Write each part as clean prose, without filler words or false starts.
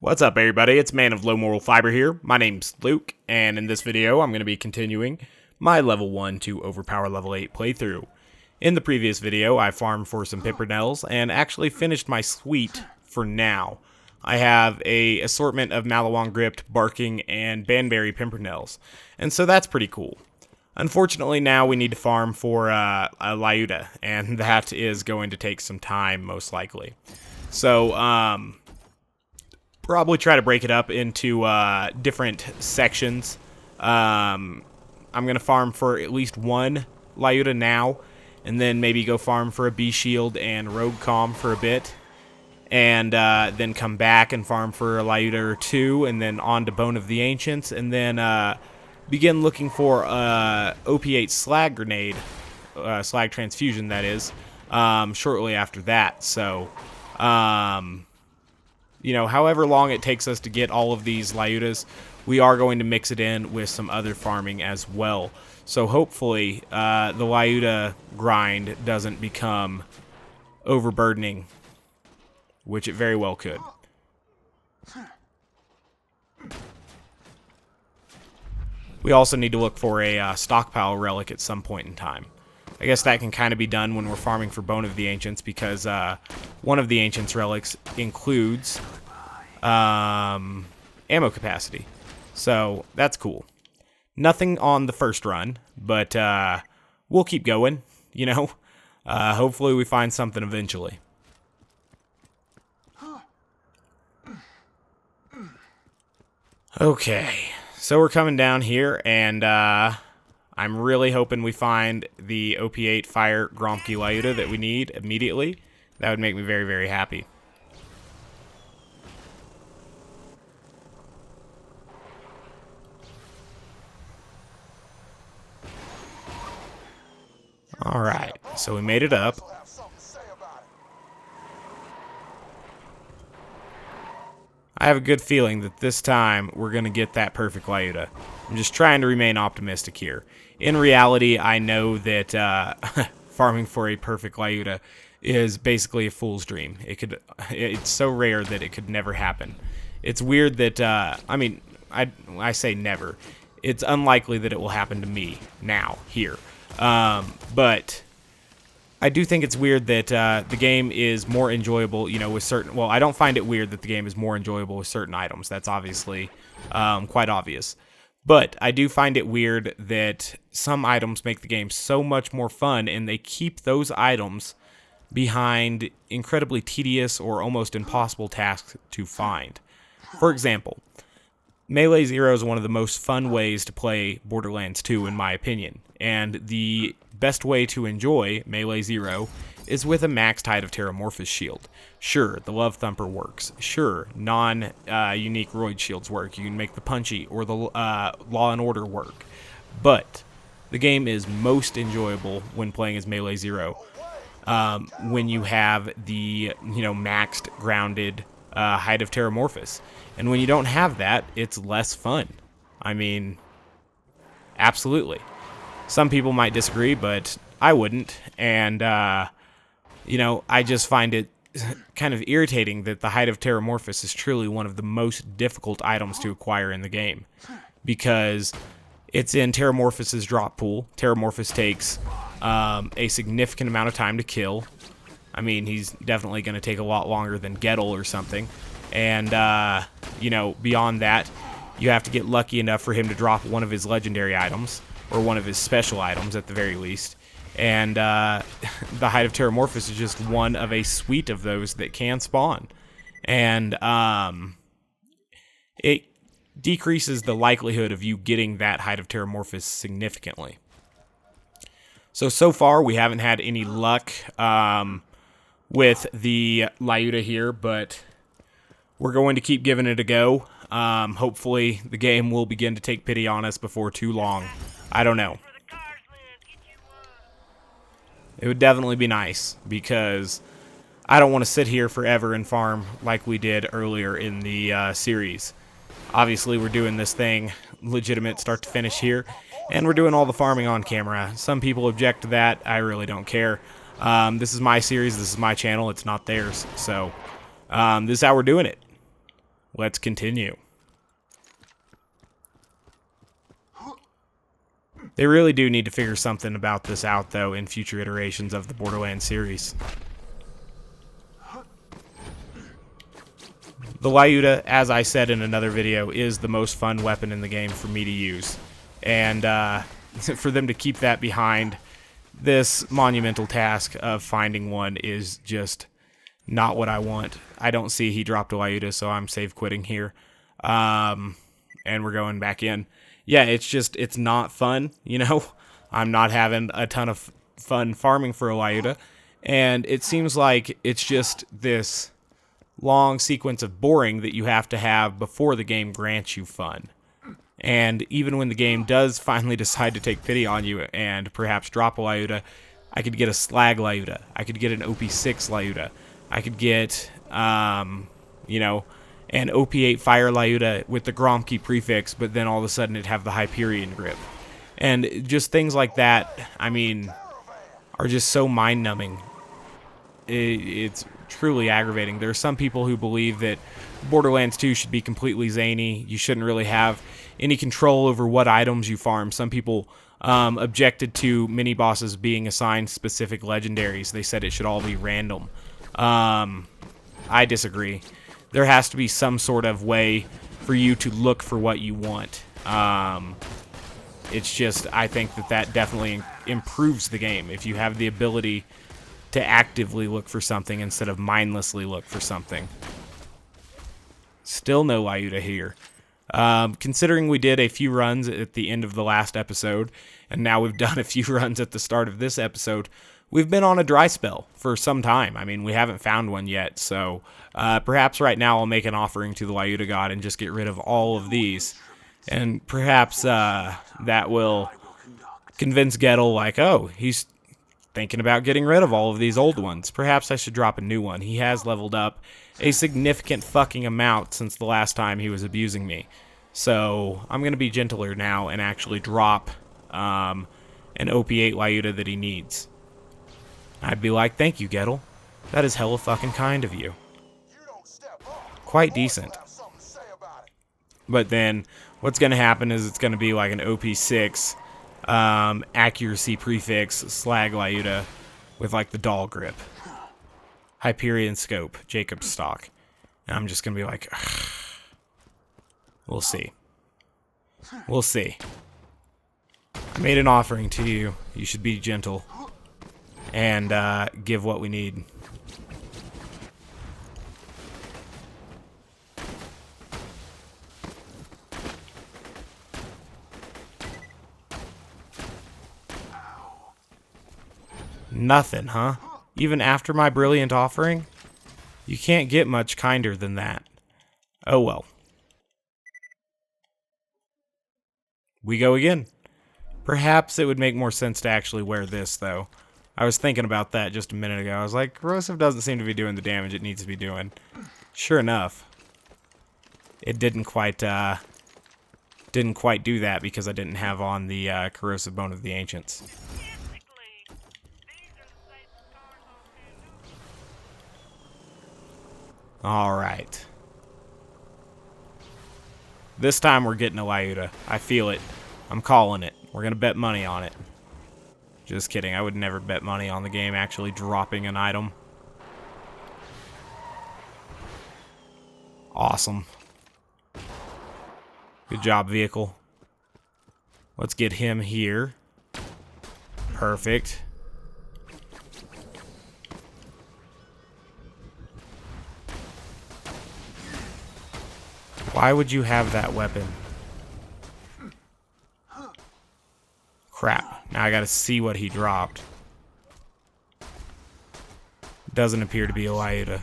What's up, everybody? It's Man of Low Moral Fiber here. My name's Luke, and in this video, I'm going to be continuing my level 1 to overpower level 8 playthrough. In the previous video, I farmed for some Pimpernels and actually finished my suite for now. I have a assortment of Malawang gripped, barking, and Banberry Pimpernels, and so that's pretty cool. Unfortunately, now we need to farm for a Lyuda, and that is going to take some time, most likely. So, probably try to break it up into different sections. I'm going to farm for at least one Lyuda now, and then maybe go farm for a B-Shield and Rogue Calm for a bit, and then come back and farm for a Lyuda or two, and then on to Bone of the Ancients, and then begin looking for OP8 Slag Grenade, Slag Transfusion, that is, shortly after that. So, you know, however long it takes us to get all of these Lyudas, we are going to mix it in with some other farming as well. So hopefully the Lyuda grind doesn't become overburdening, which it very well could. We also need to look for a stockpile relic at some point in time. I guess that can kind of be done when we're farming for Bone of the Ancients, because one of the Ancients relics includes ammo capacity. So that's cool. Nothing on the first run, but we'll keep going, you know. Hopefully we find something eventually. Okay, so we're coming down here, and I'm really hoping we find the OP8 Fire Gromke Lyuda that we need immediately. That would make me very, very happy. Alright, so we made it up. I have a good feeling that this time we're going to get that perfect Lyuda. I'm just trying to remain optimistic here. In reality, I know that farming for a perfect Lyuda is basically a fool's dream. It's so rare that it could never happen. It's weird that, I say never. It's unlikely that it will happen to me now, here. But I do think it's weird that the game is more enjoyable, you know, with certain... Well, I don't find it weird that the game is more enjoyable with certain items. That's obviously quite obvious. But I do find it weird that some items make the game so much more fun, and they keep those items behind incredibly tedious or almost impossible tasks to find. For example, Melee Zero is one of the most fun ways to play Borderlands 2, in my opinion. And the best way to enjoy Melee Zero is with a maxed Height of Terramorphous shield. Sure, the Love Thumper works. Sure, non-unique Roid shields work. You can make the Punchy or the Law and Order work. But the game is most enjoyable when playing as Melee Zero when you have the, you know, maxed, grounded Height of Terramorphous. And when you don't have that, it's less fun. I mean, absolutely. Some people might disagree, but I wouldn't. And, you know, I just find it kind of irritating that the Height of Terramorphous is truly one of the most difficult items to acquire in the game, because it's in Terramorphous's drop pool. Terramorphous takes a significant amount of time to kill. I mean, he's definitely going to take a lot longer than Gettle or something. And, you know, beyond that, you have to get lucky enough for him to drop one of his legendary items, or one of his special items at the very least. And the Height of Terramorphous is just one of a suite of those that can spawn. And it decreases the likelihood of you getting that Height of Terramorphous significantly. So far, we haven't had any luck with the Lyuda here, but we're going to keep giving it a go. Hopefully, the game will begin to take pity on us before too long. I don't know. It would definitely be nice, because I don't want to sit here forever and farm like we did earlier in the series. Obviously, we're doing this thing legitimate start to finish here, and we're doing all the farming on camera. Some people object to that. I really don't care. This is my series. This is my channel. It's not theirs. So, this is how we're doing it. let's continue. They really do need to figure something about this out, though, in future iterations of the Borderlands series. The Lyuda, as I said in another video, is the most fun weapon in the game for me to use. And for them to keep that behind this monumental task of finding one is just not what I want. I don't see he dropped a Lyuda, so I'm save quitting here. And we're going back in. Yeah, it's not fun, you know? I'm not having a ton of fun farming for a Lyuda. And it seems like it's just this long sequence of boring that you have to have before the game grants you fun. And even when the game does finally decide to take pity on you and perhaps drop a Lyuda, I could get a slag Lyuda. I could get an OP6 Lyuda. I could get, you know, an OP8 fire Lyuda with the Gromke prefix, but then all of a sudden it'd have the Hyperion grip. And just things like that, I mean, are just so mind-numbing. It's truly aggravating. There are some people who believe that Borderlands 2 should be completely zany. You shouldn't really have any control over what items you farm. Some people objected to mini-bosses being assigned specific legendaries. They said it should all be random. I disagree. There has to be some sort of way for you to look for what you want. It's just, I think that definitely improves the game. If you have the ability to actively look for something instead of mindlessly look for something. Still no Lyuda here. Considering we did a few runs at the end of the last episode, and now we've done a few runs at the start of this episode, we've been on a dry spell for some time. I mean, we haven't found one yet, so perhaps right now I'll make an offering to the Lyuda god and just get rid of all of these. And perhaps that will convince Gettle, like, oh, he's thinking about getting rid of all of these old ones. Perhaps I should drop a new one. He has leveled up a significant fucking amount since the last time he was abusing me. So I'm going to be gentler now and actually drop an OP8 Lyuda that he needs. I'd be like, thank you, Gettle. That is hella fucking kind of you. Quite decent. But then what's going to happen is it's going to be like an OP6 accuracy prefix slag Lyuda with like the doll grip. Hyperion scope, Jacob's stock. And I'm just going to be like, ugh. We'll see. We'll see. I made an offering to you. You should be gentle and give what we need. Nothing, huh? Even after my brilliant offering? You can't get much kinder than that. Oh well. We go again. Perhaps it would make more sense to actually wear this, though. I was thinking about that just a minute ago. I was like, corrosive doesn't seem to be doing the damage it needs to be doing. Sure enough, it didn't quite do that because I didn't have on the corrosive bone of the ancients. Alright. This time we're getting a Lyuda. I feel it. I'm calling it. We're gonna bet money on it. Just kidding. I would never bet money on the game actually dropping an item. Awesome. Good job, vehicle. Let's get him here. Perfect. Why would you have that weapon? Crap. Now I gotta see what he dropped. Doesn't appear to be a Lyuda.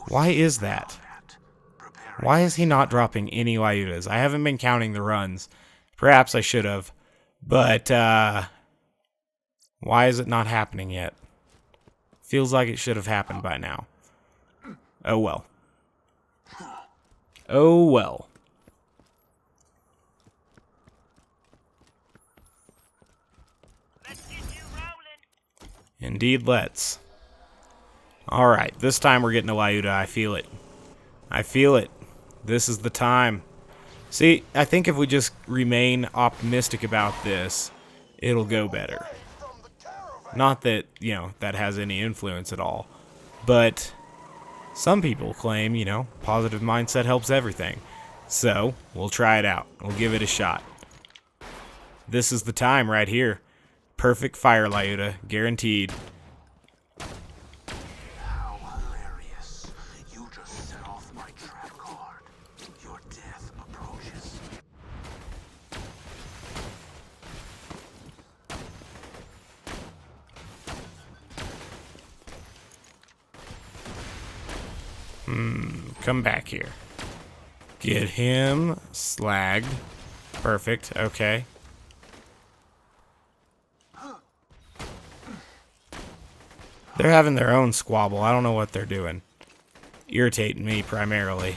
Why is that? Why is he not dropping any Lyudas? I haven't been counting the runs. Perhaps I should have. But, why is it not happening yet? Feels like it should have happened by now. Oh well. Oh well. Indeed, let's. Alright, this time we're getting a Lyuda. I feel it. I feel it. This is the time. See, I think if we just remain optimistic about this, it'll go better. Not that, you know, that has any influence at all. But some people claim, you know, positive mindset helps everything. So, we'll try it out. We'll give it a shot. This is the time right here. Perfect fire Lyuda, guaranteed. How hilarious. You just set off my trap card. Your death approaches. Come back here. Get him slagged. Perfect, okay. They're having their own squabble. I don't know what they're doing. Irritating me primarily.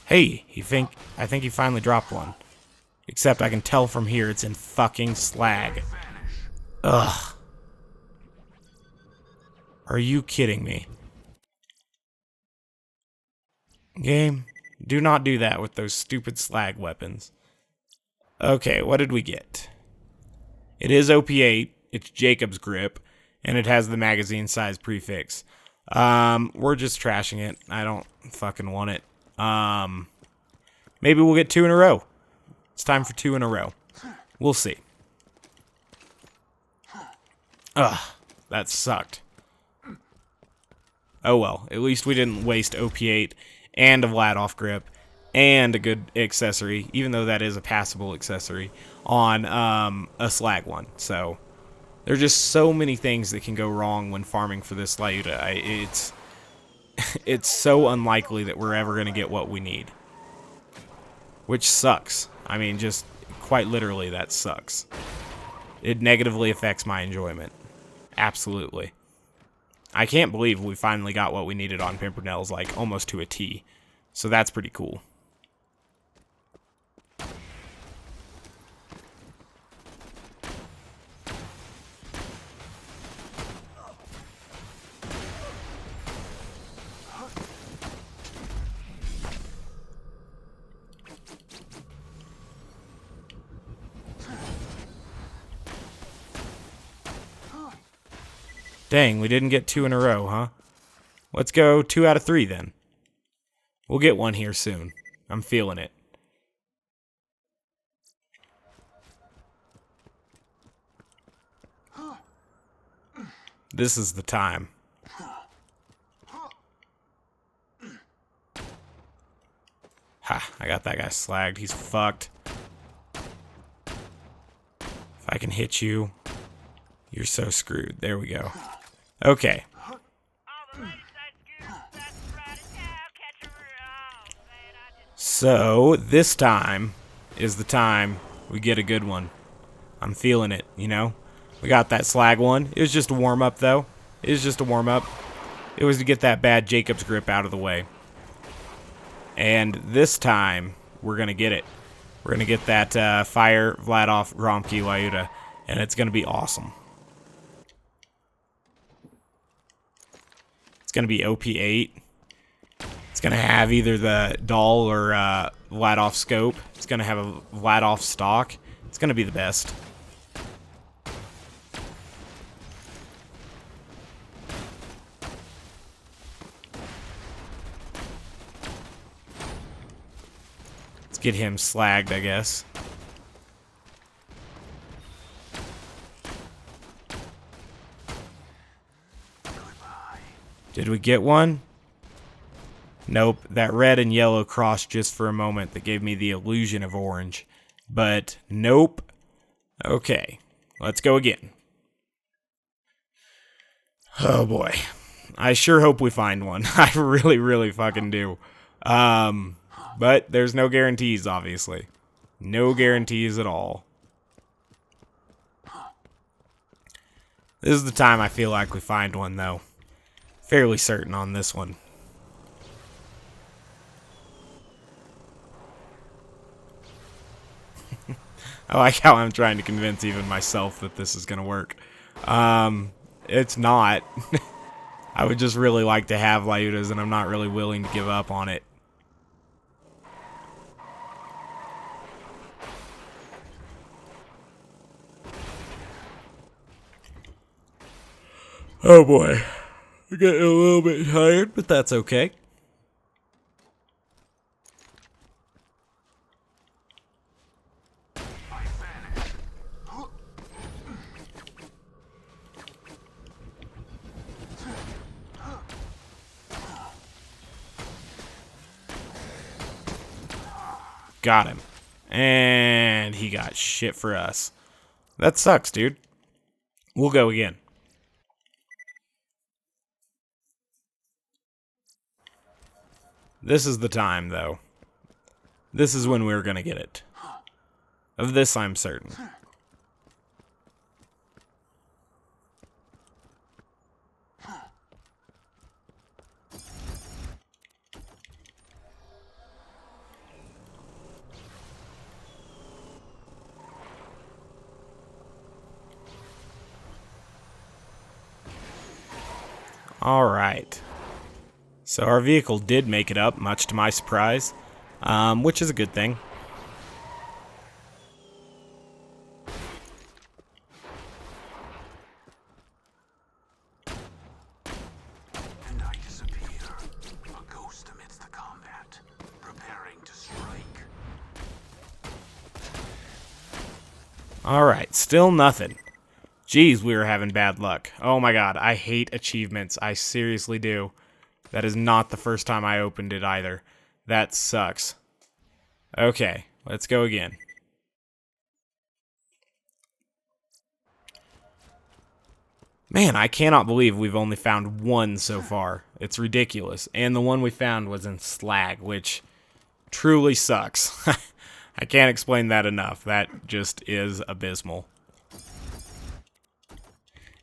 Hey, I think he finally dropped one. Except I can tell from here it's in fucking slag. Ugh. Are you kidding me? Game, do not do that with those stupid slag weapons. Okay, what did we get? It is OP8, it's Jacob's grip, and it has the magazine size prefix. We're just trashing it. I don't fucking want it. Maybe we'll get 2 in a row. It's time for 2 in a row. We'll see. Ugh, that sucked. Oh well, at least we didn't waste OP8 and a Vladoff grip and a good accessory, even though that is a passable accessory, on a slag one. So there's just so many things that can go wrong when farming for this Lyuda. It's so unlikely that we're ever going to get what we need. Which sucks. I mean, just quite literally, that sucks. It negatively affects my enjoyment. Absolutely. I can't believe we finally got what we needed on Pimpernel's, like, almost to a T. So that's pretty cool. Dang, we didn't get 2 in a row, huh? Let's go 2 out of 3 then. We'll get one here soon. I'm feeling it. This is the time. Ha, I got that guy slagged. He's fucked. If I can hit you, you're so screwed. There we go. Okay. So, this time is the time we get a good one. I'm feeling it, you know? We got that slag one. It was just a warm-up, though. It was just a warm-up. It was to get that bad Jacob's grip out of the way. And this time, we're going to get it. We're going to get that Fire Vladoff Gromke Lyuda, and it's going to be awesome. It's going to be OP8. It's going to have either the Doll or Vladoff scope. It's going to have a Vladoff stock. It's going to be the best. Let's get him slagged, I guess. Did we get one? Nope, that red and yellow crossed just for a moment that gave me the illusion of orange. But nope. Okay, let's go again. Oh boy. I sure hope we find one. I really, really fucking do. But there's no guarantees, obviously. No guarantees at all. This is the time I feel like we find one, though. Fairly certain on this one. I like how I'm trying to convince even myself that this is going to work. It's not. I would just really like to have Lyudas, and I'm not really willing to give up on it. Oh boy. I'm getting a little bit tired, but that's okay. Got him. And he got shit for us. That sucks, dude. We'll go again. This is the time, though. This is when we're gonna get it. Of this, I'm certain. Alright. So our vehicle did make it up, much to my surprise, which is a good thing. And I disappear, a ghost amidst the combat, preparing to strike. Alright, still nothing. Jeez, we were having bad luck. Oh my god, I hate achievements. I seriously do. That is not the first time I opened it either. That sucks. Okay, let's go again. Man, I cannot believe we've only found one so far. It's ridiculous. And the one we found was in Slag, which truly sucks. I can't explain that enough. That just is abysmal.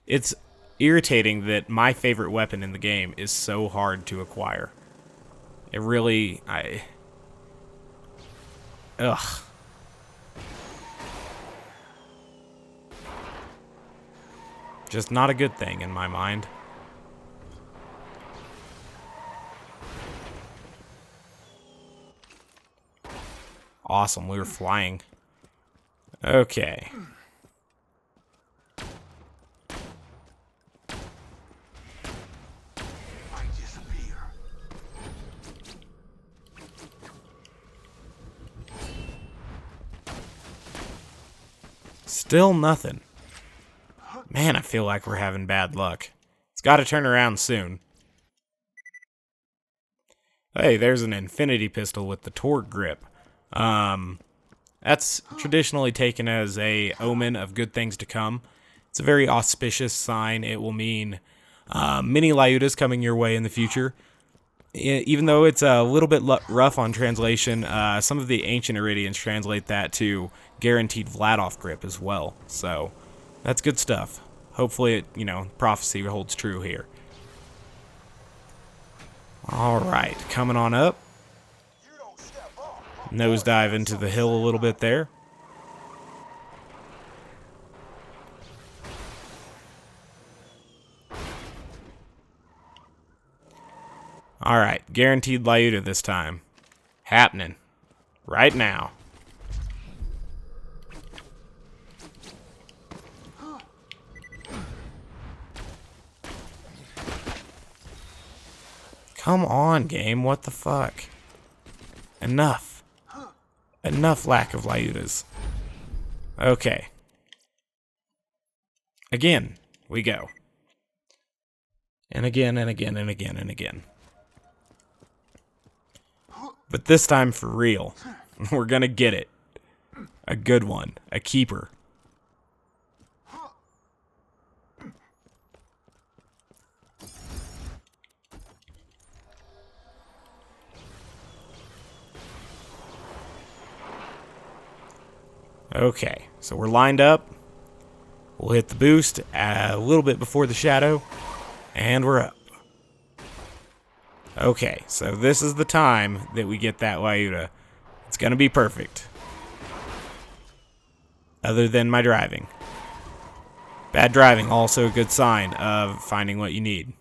It's irritating that my favorite weapon in the game is so hard to acquire. It really... Ugh. Just not a good thing in my mind. Awesome, we were flying. Okay. Still nothing. Man, I feel like we're having bad luck. It's got to turn around soon. Hey, there's an infinity pistol with the Torque grip. That's traditionally taken as a omen of good things to come. It's a very auspicious sign. It will mean many Lyudas coming your way in the future. Even though it's a little bit rough on translation, some of the ancient Iridians translate that to guaranteed Vladoff grip as well. So, that's good stuff. Hopefully, prophecy holds true here. Alright, coming on up. Nosedive into the hill a little bit there. Alright, guaranteed Lyuda this time. Happening. Right now. Come on, game. What the fuck? Enough. Enough lack of Lyudas. Okay. Again, we go. And again, and again, and again, and again. But this time for real. We're gonna get it. A good one. A keeper. Okay, so we're lined up. We'll hit the boost a little bit before the shadow, and we're up. Okay, so this is the time that we get that Lyuda. It's gonna be perfect. Other than my driving. Bad driving, also a good sign of finding what you need.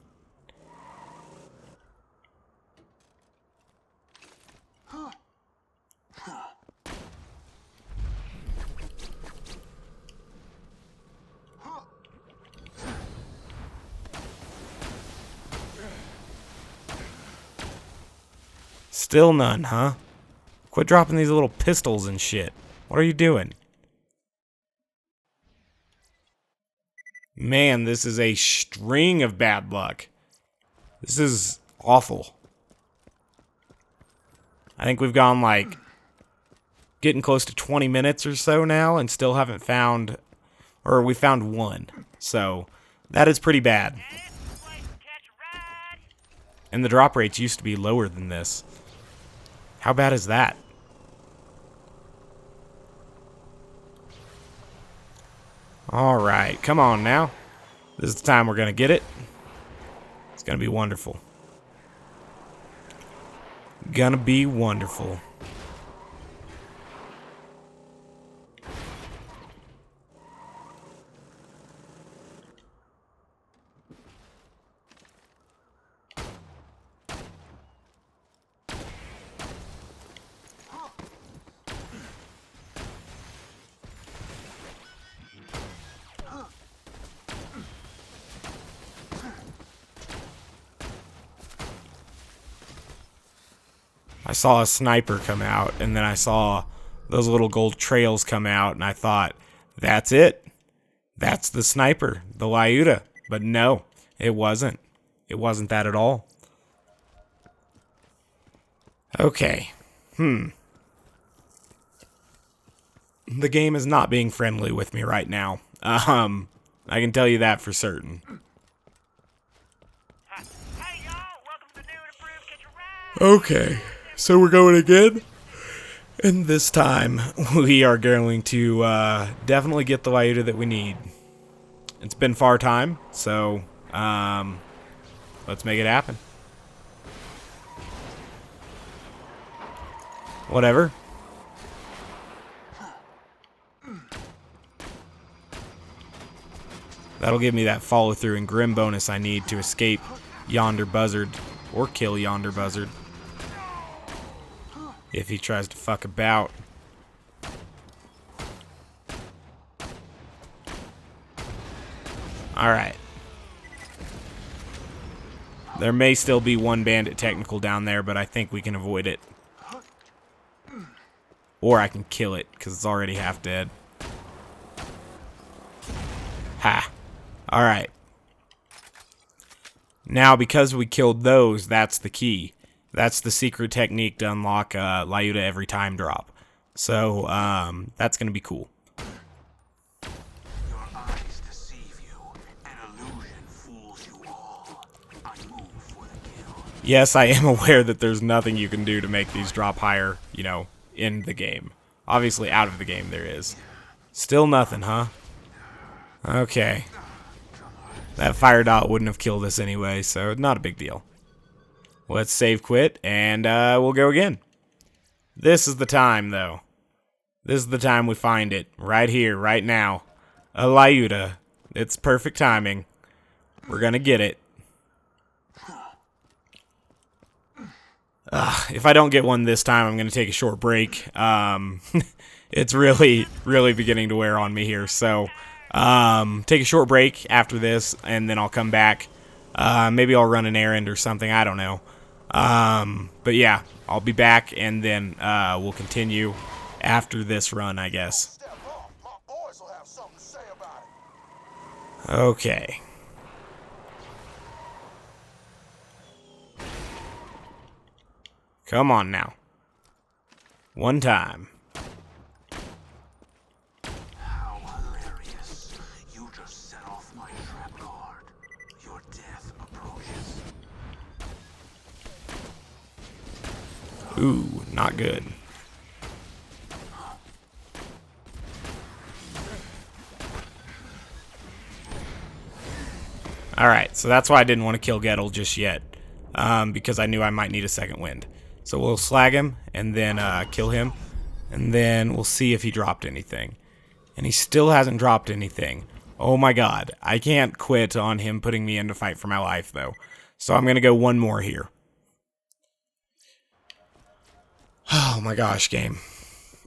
Still none, huh? Quit dropping these little pistols and shit. What are you doing? Man, this is a string of bad luck. This is awful. I think we've gone like getting close to 20 minutes or so now and still haven't found, or we found one. So that is pretty bad. And the drop rates used to be lower than this. How bad is that? Alright, come on now. This is the time we're going to get it. It's going to be wonderful. Gonna be wonderful. I saw a sniper come out, and then I saw those little gold trails come out, and I thought, that's it. That's the sniper, the Lyuda. But no, it wasn't. It wasn't that at all. Okay. The game is not being friendly with me right now. I can tell you that for certain. Okay. So we're going again, and this time we are going to definitely get the Lyuda that we need. It's been far time, so let's make it happen. Whatever. That'll give me that follow through and grim bonus I need to escape yonder buzzard, or kill yonder buzzard. If he tries to fuck about. Alright. There may still be one bandit technical down there, but I think we can avoid it. Or I can kill it, because it's already half dead. Ha. Alright. Now, because we killed those, that's the key. That's the secret technique to unlock Lyuda every time drop. So, that's going to be cool. Your eyes deceive you. An illusion fools you all. I move for the kill. Yes, I am aware that there's nothing you can do to make these drop higher, you know, in the game. Obviously, out of the game there is. Still nothing, huh? Okay. That fire dot wouldn't have killed us anyway, so not a big deal. Let's save quit, and we'll go again. This is the time, though. This is the time we find it. Right here, right now. A Lyuda. It's perfect timing. We're gonna get it. If I don't get one this time, I'm gonna take a short break. It's really, really beginning to wear on me here, so take a short break after this, and then I'll come back. Maybe I'll run an errand or something, I don't know. But yeah, I'll be back, and then we'll continue after this run, I guess. Okay. Come on now. One time. How hilarious. You just set off my trap card. Your death approaches. Ooh, not good. Alright, so that's why I didn't want to kill Gettle just yet. Because I knew I might need a second wind. So we'll slag him, and then kill him. And then we'll see if he dropped anything. And he still hasn't dropped anything. Oh my god. I can't quit on him putting me in to fight for my life, though. So I'm gonna go one more here. Oh my gosh, game.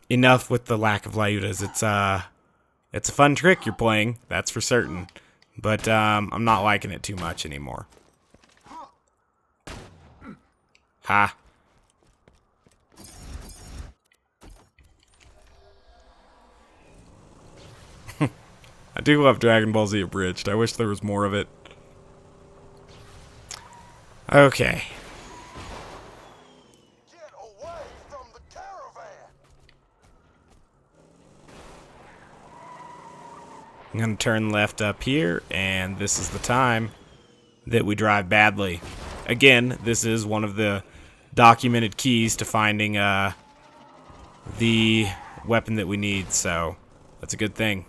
Enough with the lack of Lyudas. It's a fun trick you're playing, that's for certain. But I'm not liking it too much anymore. Ha. I do love Dragon Ball Z Abridged. I wish there was more of it. Okay. Get away from the caravan! I'm going to turn left up here, and this is the time that we drive badly. Again, this is one of the documented keys to finding the weapon that we need, so that's a good thing.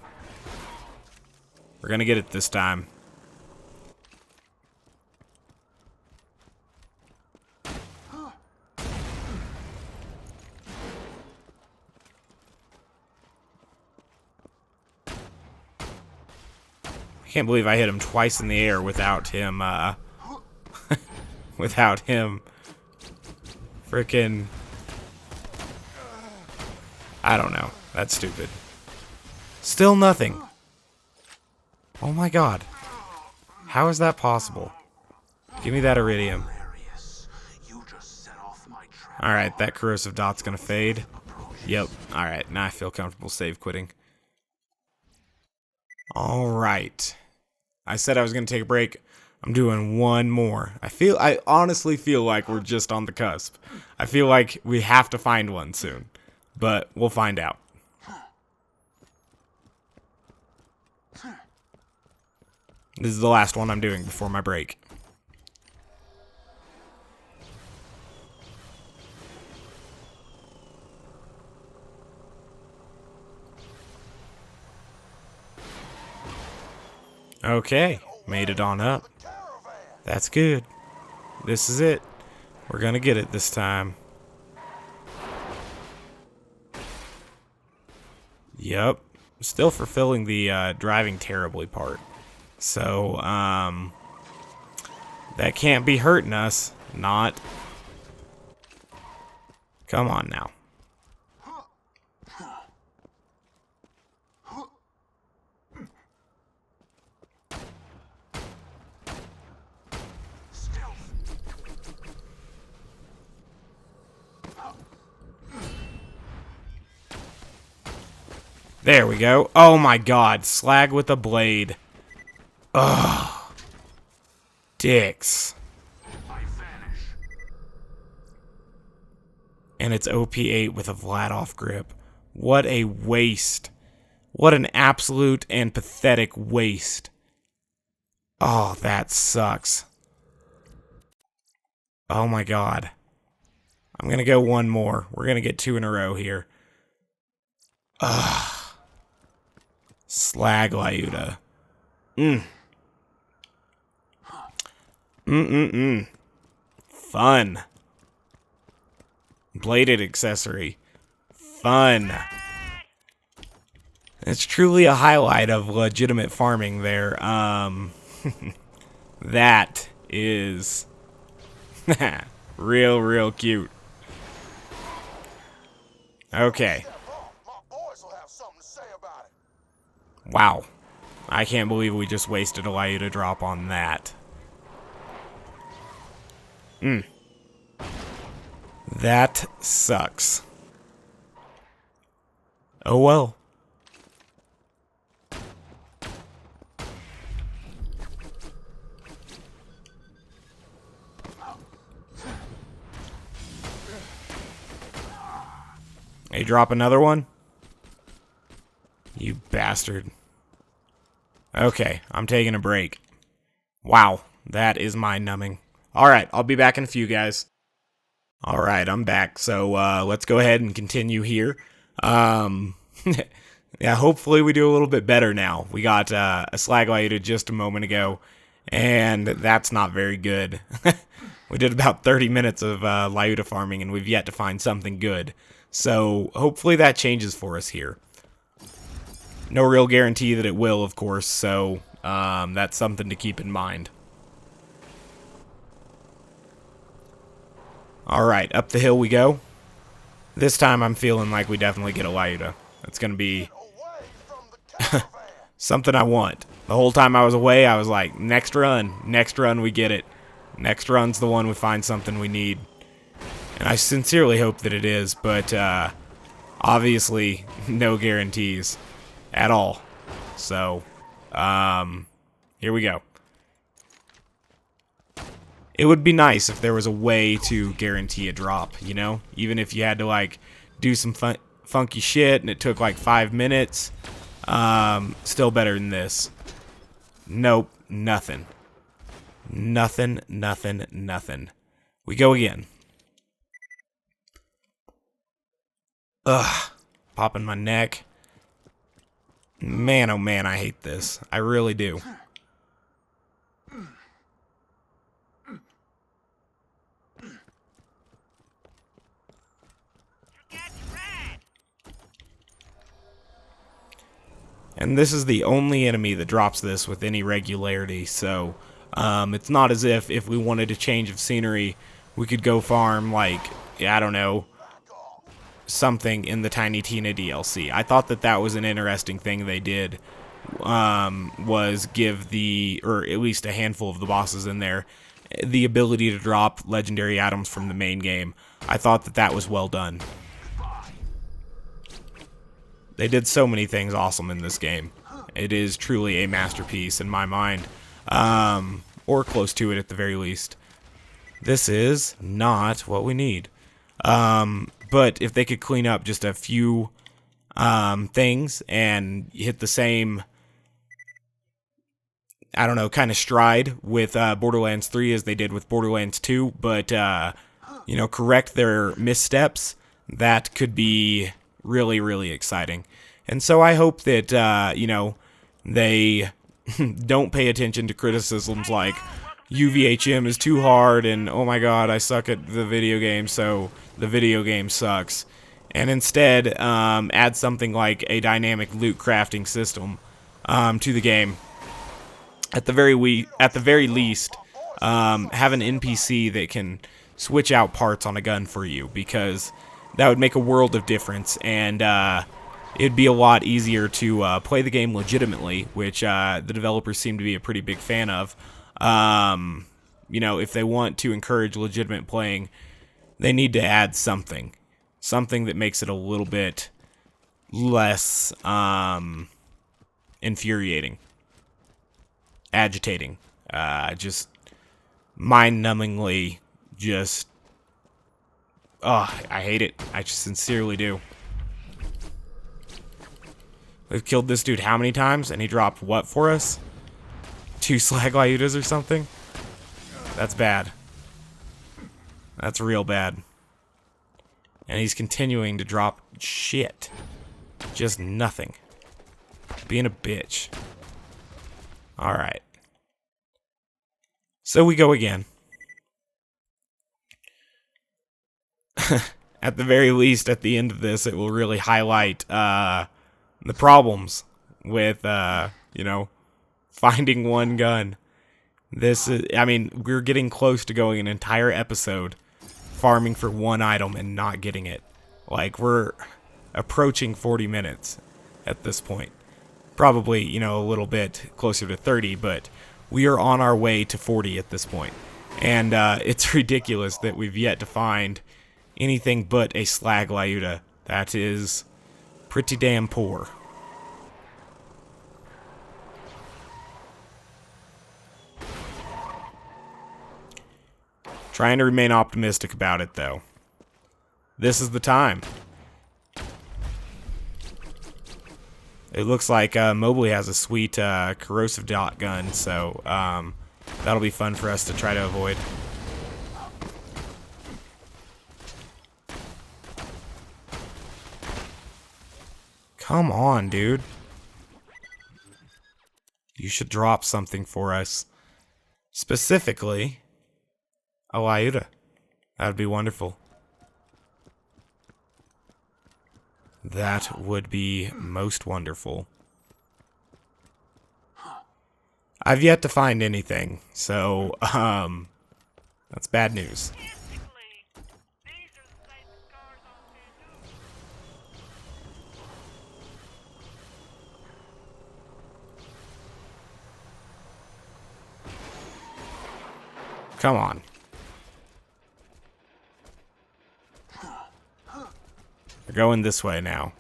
We're going to get it this time. I can't believe I hit him twice in the air without him, without him frickin'... I don't know. That's stupid. Still nothing. Oh my god. How is that possible? Give me that iridium. Alright, that corrosive dot's gonna fade. Yep. Alright, now I feel comfortable save quitting. Alright. I said I was gonna take a break. I'm doing one more. I honestly feel like we're just on the cusp. I feel like we have to find one soon. But we'll find out. This is the last one I'm doing before my break. Okay, made it on up. That's good. This is it. We're gonna get it this time. Yep. Still fulfilling the driving terribly part. So, that can't be hurting us. Not. Come on now. There we go. Oh my god. Slag with a blade. Ugh. Dicks. And it's OP8 with a Vladoff grip. What a waste. What an absolute and pathetic waste. Oh, that sucks. Oh my god. I'm gonna go one more. We're gonna get 2 in a row here. Ugh. Slag Lyuda. Fun. Bladed accessory. Fun. It's truly a highlight of legitimate farming there. That is real cute. Okay. Wow. I can't believe we just wasted a Lyuda drop on that. That sucks. Oh well. Hey, drop another one? You bastard. Okay, I'm taking a break. Wow, that is mind-numbing. Alright, I'll be back in a few, guys. Alright, I'm back, so let's go ahead and continue here. Yeah, hopefully we do a little bit better now. We got a Slag Lyuda just a moment ago, and that's not very good. We did about 30 minutes of Lyuda farming, and we've yet to find something good. So, hopefully that changes for us here. No real guarantee that it will, of course, so that's something to keep in mind. Alright, up the hill we go. This time I'm feeling like we definitely get a Lyuda. It's going to be something I want. The whole time I was away, I was like, next run we get it. Next run's the one we find something we need. And I sincerely hope that it is, but obviously no guarantees at all. So, here we go. It would be nice if there was a way to guarantee a drop, you know? Even if you had to, like, do some funky shit and it took, like, 5 minutes. Still better than this. Nope, nothing. Nothing. We go again. Ugh, popping my neck. Man, oh man, I hate this. I really do. And this is the only enemy that drops this with any regularity, so it's not as if we wanted a change of scenery, we could go farm, like, I don't know, something in the Tiny Tina DLC. I thought that was an interesting thing they did, was give or at least a handful of the bosses in there, the ability to drop legendary items from the main game. I thought that was well done. They did so many things awesome in this game. It is truly a masterpiece in my mind, or close to it at the very least. This is not what we need. But if they could clean up just a few things and hit the same, I don't know, kind of stride with Borderlands 3 as they did with Borderlands 2, but, you know, correct their missteps, that could be really, really exciting. And so I hope that, you know, they don't pay attention to criticisms like UVHM is too hard and, oh my god, I suck at the video game, so the video game sucks. And instead, add something like a dynamic loot crafting system to the game. At the very least, have an NPC that can switch out parts on a gun for you, because that would make a world of difference, and it'd be a lot easier to play the game legitimately, which the developers seem to be a pretty big fan of. You know, if they want to encourage legitimate playing, they need to add something that makes it a little bit less infuriating, agitating, just mind-numbingly, just, oh, I hate it. I just sincerely do. We've killed this dude how many times, and he dropped what for us? 2 slag Lyudas or something? That's bad. That's real bad. And he's continuing to drop shit. Just nothing. Being a bitch. Alright. So we go again. At the very least, at the end of this, it will really highlight the problems with, you know, finding one gun. This is, I mean, we're getting close to going an entire episode farming for one item and not getting it. Like, we're approaching 40 minutes at this point. Probably, you know, a little bit closer to 30, but we are on our way to 40 at this point. And it's ridiculous that we've yet to find anything but a slag Lyuda. That is pretty damn poor. Trying to remain optimistic about it, though. This is the time. It looks like Mobley has a sweet corrosive dot gun, so that'll be fun for us to try to avoid. Come on, dude. You should drop something for us. Specifically, a Lyuda. That would be wonderful. That would be most wonderful. I've yet to find anything, so, that's bad news. Come on. We're going this way now.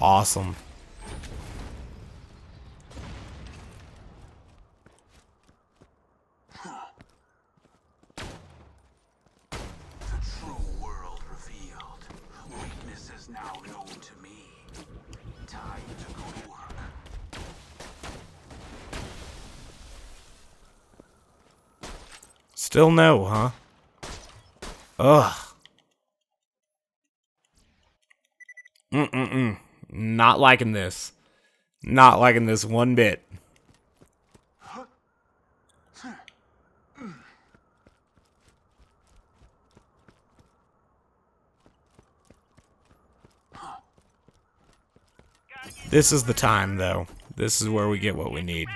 Awesome. Now known to me. Time to go to work. Still no, huh? Ugh. Not liking this. Not liking this one bit. This is the time, though. This is where we get what we need.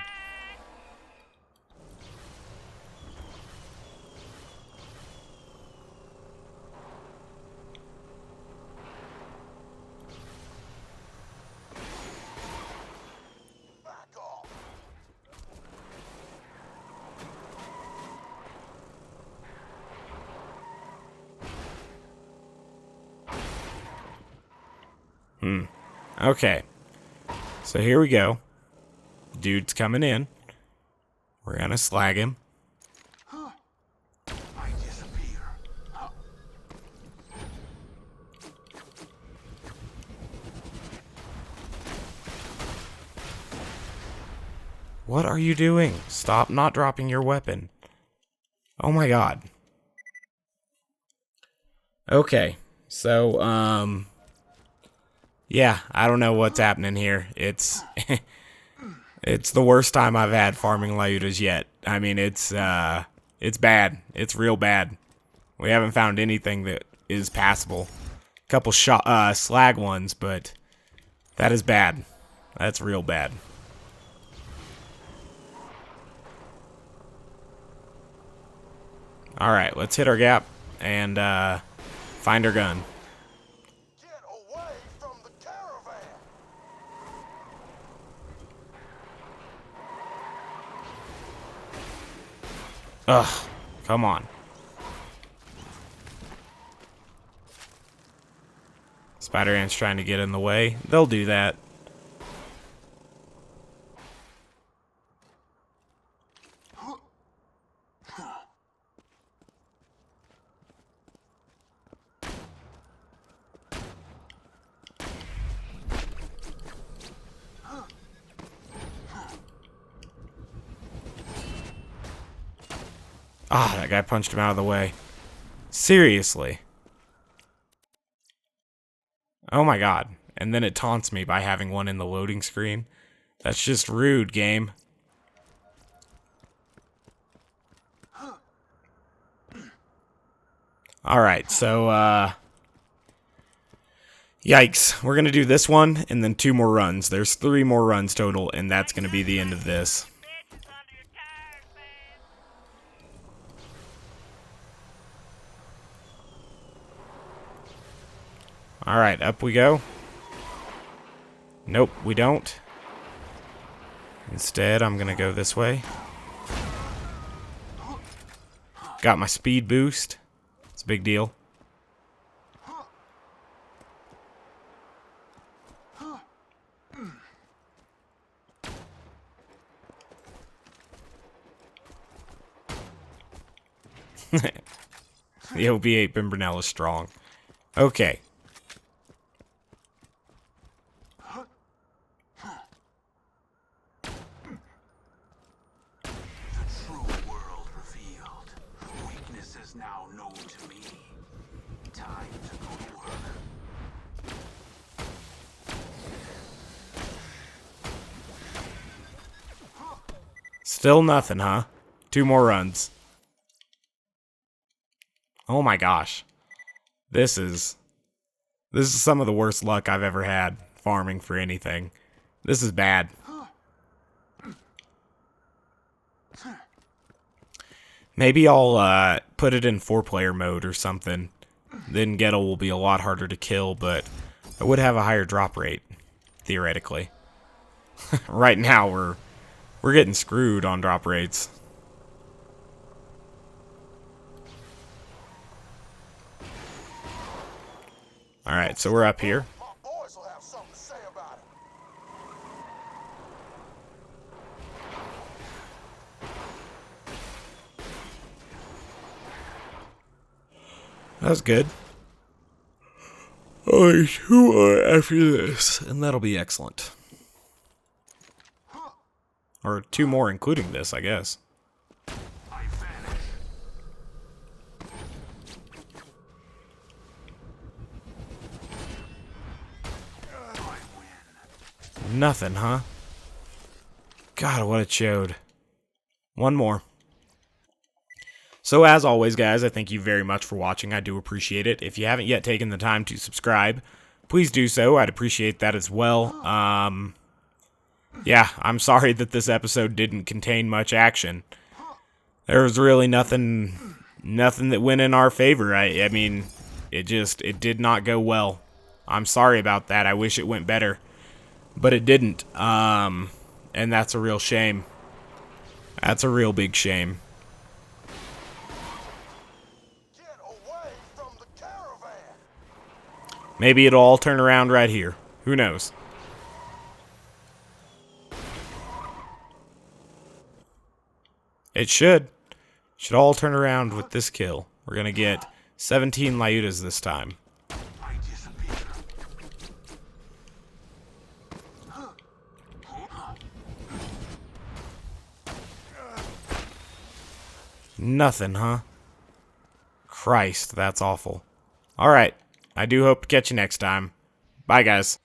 Okay. So here we go. Dude's coming in. We're gonna slag him. I disappear. What are you doing? Stop not dropping your weapon. Oh my god. Okay. So, yeah, I don't know what's happening here. It's it's the worst time I've had farming Lyudas yet. I mean, it's bad. It's real bad. We haven't found anything that is passable. A couple slag ones, but that is bad. That's real bad. All right, let's hit our gap and find our gun. Get away from the caravan. Ugh, come on. Spider Ant's trying to get in the way. They'll do that. Ah, that guy punched him out of the way. Seriously. Oh my god. And then it taunts me by having one in the loading screen. That's just rude, game. Alright, so, yikes. We're gonna do this one, and then 2 more runs. There's 3 more runs total, and that's gonna be the end of this. Alright, up we go. Nope, we don't. Instead, I'm gonna go this way. Got my speed boost. It's a big deal. The OB8 Pimpernel is strong. Okay. Now known to me. Time to go to work. Still nothing, huh? 2 more runs. Oh my gosh. This is some of the worst luck I've ever had farming for anything. This is bad. Maybe I'll put it in 4-player mode or something. Then Gettle will be a lot harder to kill, but I would have a higher drop rate, theoretically. Right now we're getting screwed on drop rates. Alright, so we're up here. My boys will have something to say about it. That was good. Only 2 more after this, and that'll be excellent. Or 2 more including this, I guess. I vanish. I win. Nothing, huh? God, what a chode. 1 more. So as always, guys, I thank you very much for watching. I do appreciate it. If you haven't yet taken the time to subscribe, please do so. I'd appreciate that as well. Yeah, I'm sorry that this episode didn't contain much action. There was really nothing that went in our favor. I mean, it did not go well. I'm sorry about that. I wish it went better, but it didn't. And that's a real shame. That's a real big shame. Get away from the caravan. Maybe it'll all turn around right here. Who knows? It should. Should all turn around with this kill. We're gonna get 17 Lyudas this time. I disappear. Nothing, huh? Christ, that's awful. Alright, I do hope to catch you next time. Bye, guys.